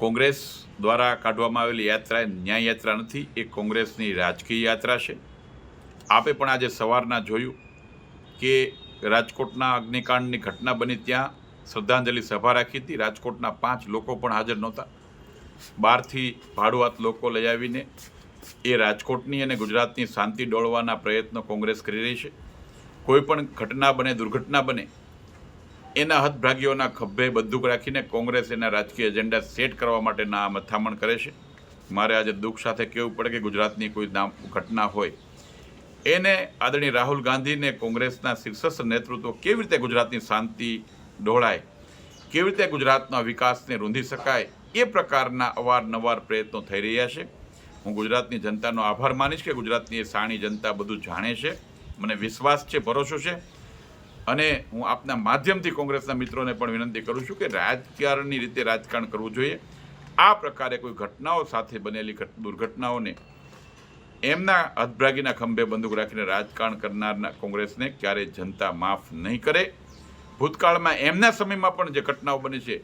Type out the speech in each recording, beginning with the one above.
કોંગ્રેસ દ્વારા કાઢવામાં આવેલી યાત્રા એ ન્યાય યાત્રા નથી, એ કોંગ્રેસની રાજકીય યાત્રા છે. આપે પણ આજે સવારના જોયું કે રાજકોટના અગ્નિકાંડની ઘટના બની ત્યાં શ્રદ્ધાંજલિ સભા રાખી હતી. રાજકોટના 5 લોકો પણ હાજર નહોતા. બહારથી ભાડુઆત લોકો લઈ આવીને એ રાજકોટની અને ગુજરાતની શાંતિ ડોળવાના પ્રયત્નો કોંગ્રેસ કરી રહી છે. કોઈ પણ ઘટના બને, દુર્ઘટના બને, એના હતભાગીઓના ખભે બંદૂક રાખીને કોંગ્રેસ એના રાજકીય એજન્ડા સેટ કરવા માટેના મથામણ કરે છે. મારે આજે દુઃખ સાથે કહેવું પડે કે ગુજરાતની કોઈ ઘટના હોય એને આદરણીય રાહુલ ગાંધીને કોંગ્રેસના શીર્ષસ્થ નેતૃત્વ કેવી રીતે ગુજરાતની શાંતિ ડહોળાય, કેવી રીતે ગુજરાતના વિકાસને રૂંધી શકાય, એ પ્રકારના અવારનવાર પ્રયત્નો થઈ રહ્યા છે. હું ગુજરાતની જનતાનો આભાર માનીશ કે ગુજરાતની એ શાણી જનતા બધું જાણે છે. મને વિશ્વાસ છે, ભરોસો છે. અને હું આપના માધ્યમથી કોંગ્રેસના મિત્રોને પણ વિનંતી કરું છું કે રાજકારણની રીતે રાજકારણ કરવું જોઈએ. આ પ્રકારે કોઈ ઘટનાઓ સાથે બનેલી દુર્ઘટનાઓને એમના હતભાગીના ખંભે બંદૂક રાખીને રાજકારણ કરનારના કોંગ્રેસને ક્યારેય જનતા માફ નહીં કરે. ભૂતકાળમાં એમના સમયમાં પણ જે ઘટનાઓ બની છે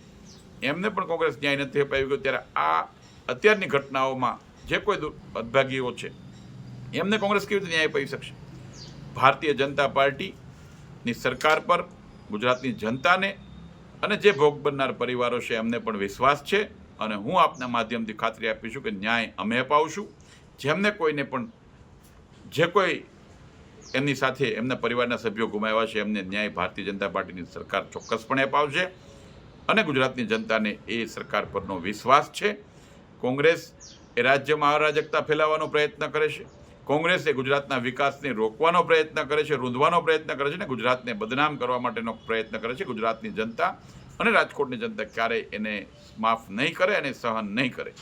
એમને પણ કોંગ્રેસ ન્યાય નથી અપાવ્યો. ત્યારે આ અત્યારની ઘટનાઓમાં જે કોઈ હતભાગીઓ છે એમને કોંગ્રેસ કેવી રીતે ન્યાય અપાવી શકશે? ભારતીય જનતા પાર્ટીની સરકાર પર ગુજરાતની જનતાને અને જે ભોગ બનનાર પરિવારો છે એમને પણ વિશ્વાસ છે. અને હું આપના માધ્યમથી ખાતરી આપીશું કે ન્યાય અમે અપાવશું. જેમને કોઈને પણ જે કોઈ એમની સાથે એમના પરિવારના સભ્યો ગુમાવ્યા છે એમને ન્યાય ભારતીય જનતા પાર્ટીની સરકાર ચોક્કસપણે અપાવશે. અને ગુજરાતની જનતાને એ સરકાર પરનો વિશ્વાસ છે. કોંગ્રેસ એ રાજ્યમાં અરાજકતા ફેલાવવાનો પ્રયત્ન કરે છે. કોંગ્રેસ એ ગુજરાતના વિકાસને રોકવાનો પ્રયત્ન કરે છે, રૂંધવાનો પ્રયત્ન કરે છે, ને ગુજરાતને બદનામ કરવા માટેનો પ્રયત્ન કરે છે. ગુજરાતની જનતા અને રાજકોટની જનતા ક્યારેય એને માફ નહીં કરે અને સહન નહીં કરે.